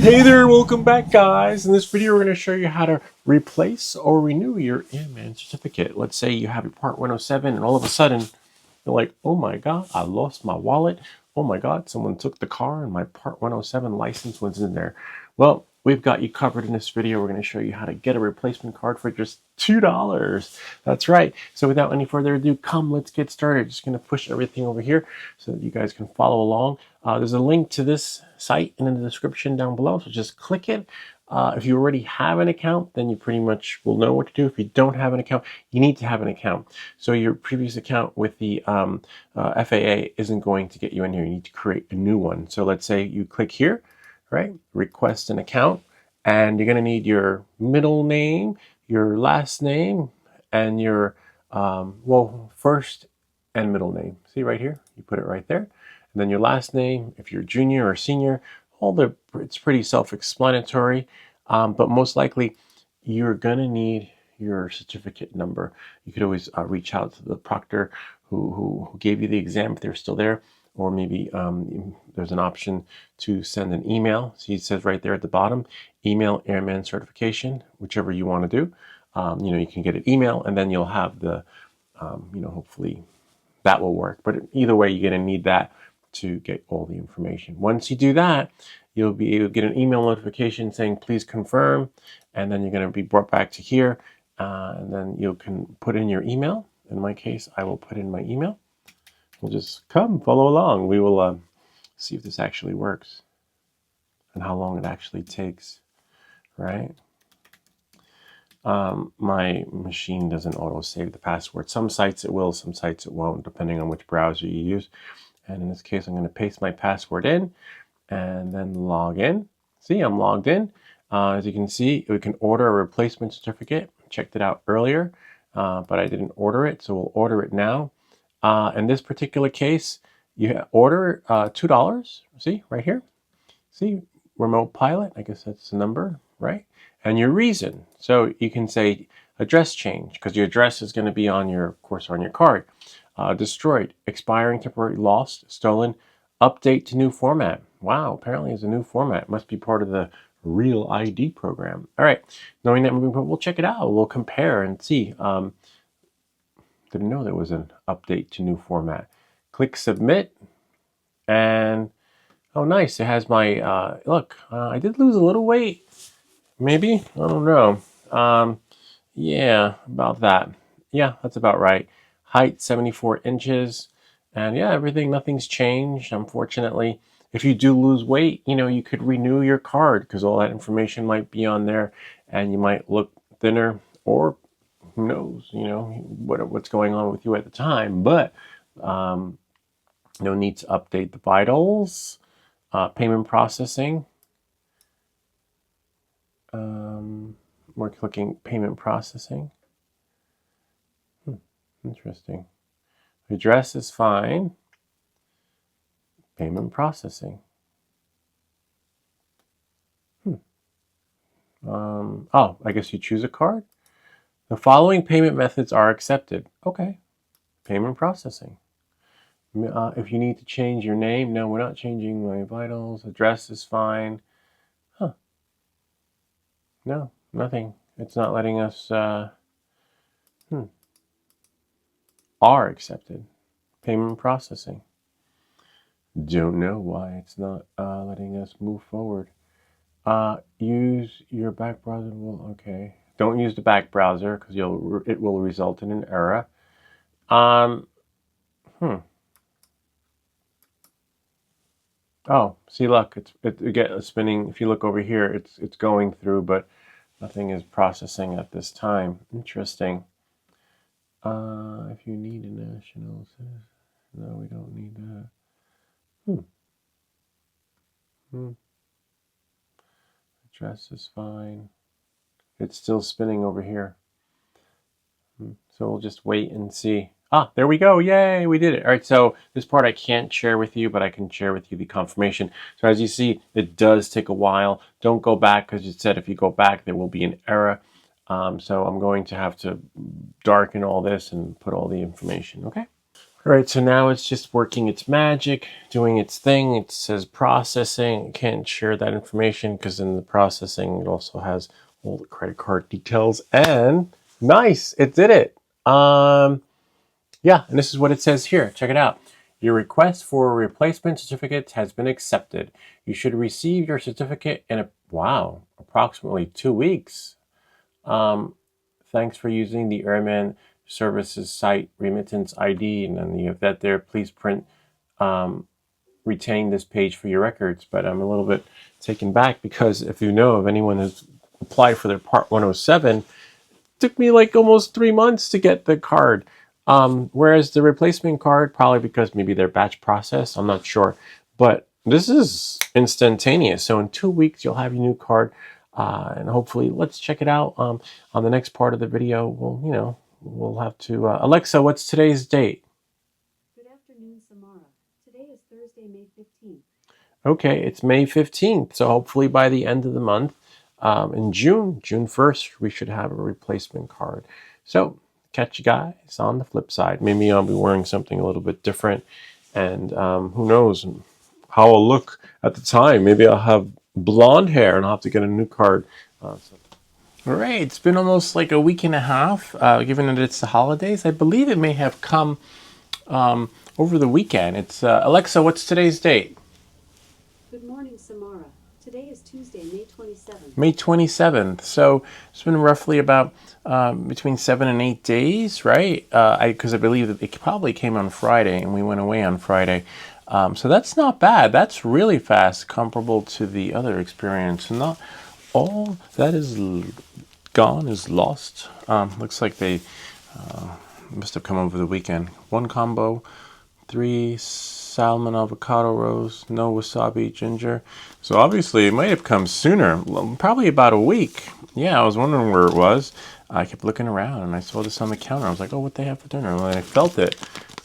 Hey there, welcome back guys. In this video we're going to show you how to replace or renew your Airman certificate. Let's say you have your Part 107 and all of a sudden you're like, oh my god, I lost my wallet. Oh my god, someone took the car and my Part 107 license was in there. Well, we've got you covered in this video. We're going to show you how to get a replacement card for just $2. That's right. So without any further ado, let's get started. Just going to push everything over here so that you guys can follow along. There's a link to this site in the description down below, so just click it. If you already have an account, then you pretty much will know what to do. If you don't have an account, you need to have an account. So your previous account with the FAA isn't going to get you in here. You need to create a new one. So let's say you click here, right? Request an account, and you're going to need your middle name, your last name, and your first and middle name. See right here? You put it right there. And then your last name, if you're junior or senior, it's pretty self-explanatory, but most likely you're going to need your certificate number. You could always reach out to the proctor who gave you the exam if they're still there, or maybe there's an option to send an email. See, it says right there at the bottom, email Airman certification, whichever you want to do. You can get an email, and then you'll have the, hopefully that will work. But either way, you're going to need that to get all the information. Once you do that, you'll be able to get an email notification saying please confirm, and then you're going to be brought back to here, and then you can put in your email. In my case, I will put in my email. We'll just follow along. We will see if this actually works and how long it actually takes, right? My machine doesn't auto save the password. Some sites it will, some sites it won't, depending on which browser you use. And in this case, I'm going to paste my password in and then log in. See, I'm logged in. As you can see, we can order a replacement certificate. Checked it out earlier, but I didn't order it, so we'll order it now. In this particular case, you order $2. See, right here. See, remote pilot. I guess that's the number, right? And your reason. So you can say address change, because your address is going to be on your, of course, on your card. Destroyed, expiring, temporary, lost, stolen, update to new format. Wow, apparently it's a new format. It must be part of the Real ID program. All right, knowing that, we'll check it out. We'll compare and see. Didn't know there was an update to new format. Click submit, and oh, nice. It has my, look, I did lose a little weight. Maybe, I don't know. Yeah, about that. Yeah, that's about right. Height 74 inches, and yeah, nothing's changed, unfortunately. If you do lose weight, you could renew your card, because all that information might be on there, and you might look thinner, or who knows, what's going on with you at the time. But no need to update the vitals. Payment processing. We're clicking payment processing. Interesting. Address is fine. Payment processing. Oh, I guess you choose a card. The following payment methods are accepted. Okay. Payment processing. If you need to change your name, no, we're not changing my vitals. Address is fine. Huh. No, nothing. It's not letting us. Are accepted. Payment processing. Don't know why it's not letting us move forward. Use your back browser. Well, okay. Don't use the back browser, because it will result in an error. Oh, see, look, it's spinning. If you look over here, it's going through, but nothing is processing at this time. Interesting. If you need a national, no, we don't need that. Address is fine. It's still spinning over here. So we'll just wait and see. Ah, there we go. Yay, we did it. All right, so this part I can't share with you, but I can share with you the confirmation. So as you see, it does take a while. Don't go back, because it said if you go back, there will be an error. So I'm going to have to darken all this and put all the information, okay? All right, so now it's just working its magic, doing its thing. It says processing. Can't share that information because in the processing, it also has all the credit card details. And nice, it did it. Yeah, and this is what it says here. Check it out. Your request for a replacement certificate has been accepted. You should receive your certificate in approximately 2 weeks. Thanks for using the Airmen Services site remittance ID, and then you have that there. Please print, retain this page for your records. But I'm a little bit taken back because if you know of anyone who's applied for their Part 107, it took me like almost 3 months to get the card. Whereas the replacement card, probably because maybe they're batch processed, I'm not sure. But this is instantaneous. So in 2 weeks, you'll have your new card. And hopefully, let's check it out. On the next part of the video, we'll have to... Alexa, what's today's date? Good afternoon, Samara. Today is Thursday, May 15th. Okay, it's May 15th. So hopefully by the end of the month, in June 1st, we should have a replacement card. So catch you guys on the flip side. Maybe I'll be wearing something a little bit different. And who knows how I'll look at the time. Maybe I'll have blonde hair and I'll have to get a new card. All right, it's been almost like a week and a half, given that it's the holidays. I believe it may have come over the weekend. It's Alexa, what's today's date? Good morning, Samara. Today is Tuesday, May 27th. May 27th. So it's been roughly about between 7 and 8 days, right? Because I believe that it probably came on Friday and we went away on Friday. So that's not bad. That's really fast, comparable to the other experience. Not all that is gone is lost. Looks like they must have come over the weekend. 1 combo, 3 salmon avocado rolls, no wasabi ginger. So obviously it might have come sooner, probably about a week. Yeah, I was wondering where it was. I kept looking around and I saw this on the counter. I was like, oh, what they have for dinner? And when I felt it,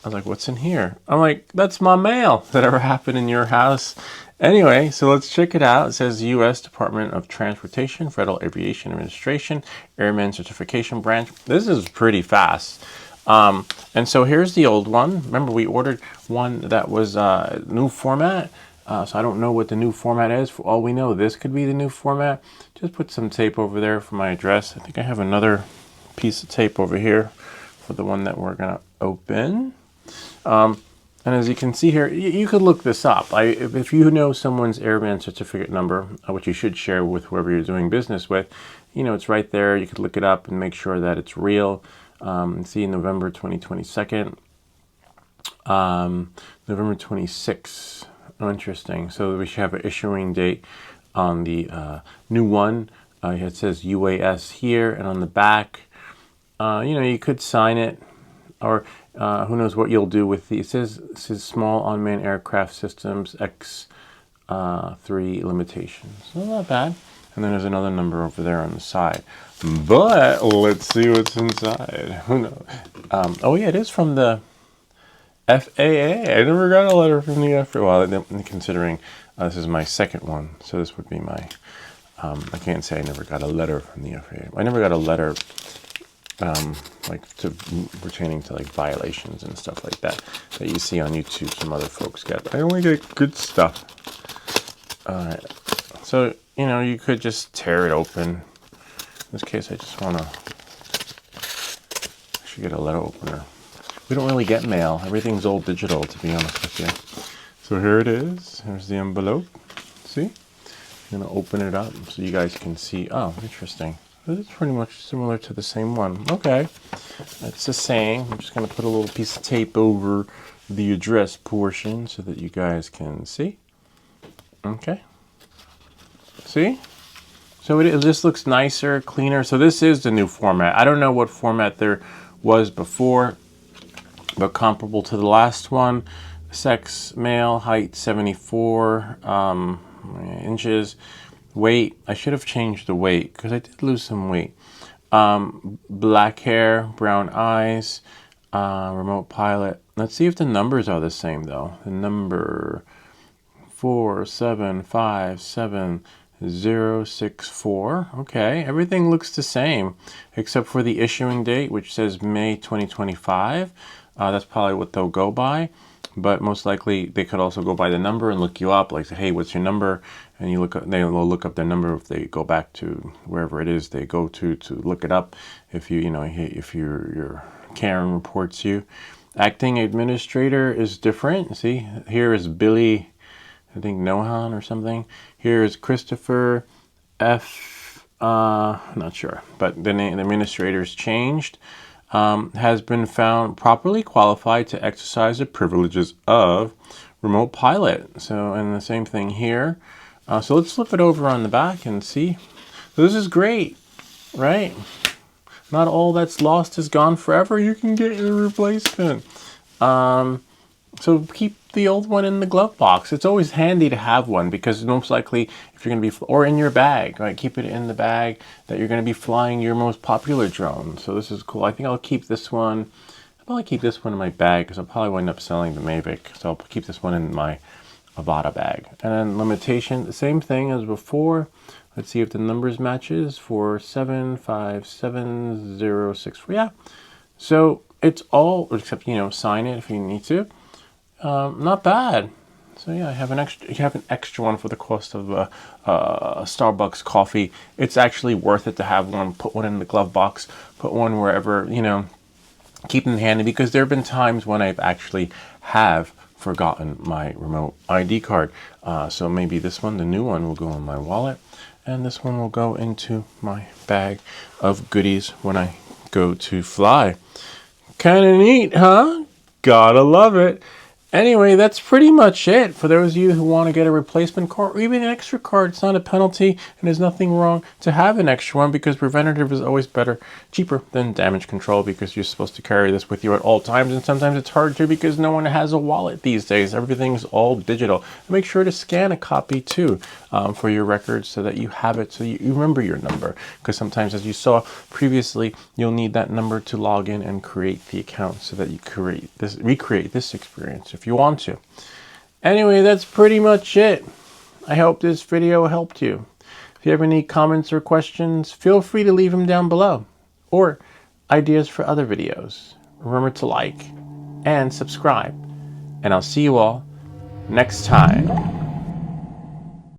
I was like, what's in here? I'm like, that's my mail. That ever happened in your house? Anyway, so let's check it out. It says U.S. Department of Transportation, Federal Aviation Administration, Airmen Certification Branch. This is pretty fast. And so here's the old one. Remember, we ordered one that was new format. So I don't know what the new format is. For all we know, this could be the new format. Just put some tape over there for my address. I think I have another piece of tape over here for the one that we're going to open. And as you can see here, you could look this up. If you know someone's airman certificate number, which you should share with whoever you're doing business with, it's right there. You could look it up and make sure that it's real. See, November 2022, November 26th. Oh, interesting. So we should have an issuing date on the new one. It says UAS here, and on the back, you could sign it, or who knows what you'll do with the. It says small unmanned aircraft systems X3 limitations. So not bad. And then there's another number over there on the side. But let's see what's inside. Who knows? Oh yeah, it is from the FAA. I never got a letter from the FAA. Well, considering this is my second one, so this would be my. I can't say I never got a letter from the FAA. I never got a letter, pertaining to violations and stuff like that you see on YouTube. Some other folks get. I only get good stuff. All right. So you could just tear it open. In this case, I just want to. I should get a letter opener. We don't really get mail. Everything's all digital, to be honest with you. So here it is. Here's the envelope. See? I'm going to open it up so you guys can see. Oh, interesting. It's pretty much similar to the same one. Okay. It's the same. I'm just going to put a little piece of tape over the address portion so that you guys can see. Okay. See? So this looks nicer, cleaner. So this is the new format. I don't know what format there was before, but comparable to the last one. Sex, male, height 74 inches. Weight, I should have changed the weight because I did lose some weight. Black hair, brown eyes, remote pilot. Let's see if the numbers are the same though. The number 475764. Okay, everything looks the same except for the issuing date, which says May 2025. That's probably what they'll go by. But most likely they could also go by the number and look you up, like say, hey, what's your number? And you look up, they will look up their number if they go back to wherever it is they go to look it up. If if your Karen reports you. Acting administrator is different. See, here is Billy, I think Nohan or something. Here is Christopher F. Not sure, but the name, the administrator's changed. Has been found properly qualified to exercise the privileges of remote pilot. So, and the same thing here. So let's flip it over on the back and see. So this is great, right? Not all that's lost is gone forever. You can get a replacement. So keep the old one in the glove box. It's always handy to have one because most likely if you're going to be, or in your bag, right? Keep it in the bag that you're going to be flying your most popular drone. So this is cool. I think I'll keep this one. I'll probably keep this one in my bag because I'll probably wind up selling the Mavic. So I'll keep this one in my Avata bag. And then limitation, the same thing as before. Let's see if the numbers matches for 75706. Yeah. So it's all, except, sign it if you need to. Not bad. So yeah, I have an extra. You have an extra one for the cost of a Starbucks coffee. It's actually worth it to have one. Put one in the glove box. Put one wherever, keep them handy, because there have been times when I've actually have forgotten my remote ID card. So maybe this one, the new one, will go in my wallet, and this one will go into my bag of goodies when I go to fly. Kind of neat, huh? Gotta love it. Anyway, that's pretty much it. For those of you who want to get a replacement card or even an extra card, it's not a penalty, and there's nothing wrong to have an extra one, because preventative is always cheaper than damage control, because you're supposed to carry this with you at all times, and sometimes it's hard to because no one has a wallet these days. Everything's all digital. And make sure to scan a copy too for your records so that you have it, so you remember your number, because sometimes, as you saw previously, you'll need that number to log in and create the account so that you recreate this experience if you want to. Anyway, that's pretty much it. I hope this video helped you. If you have any comments or questions, feel free to leave them down below, or ideas for other videos. Remember to like and subscribe, and I'll see you all next time.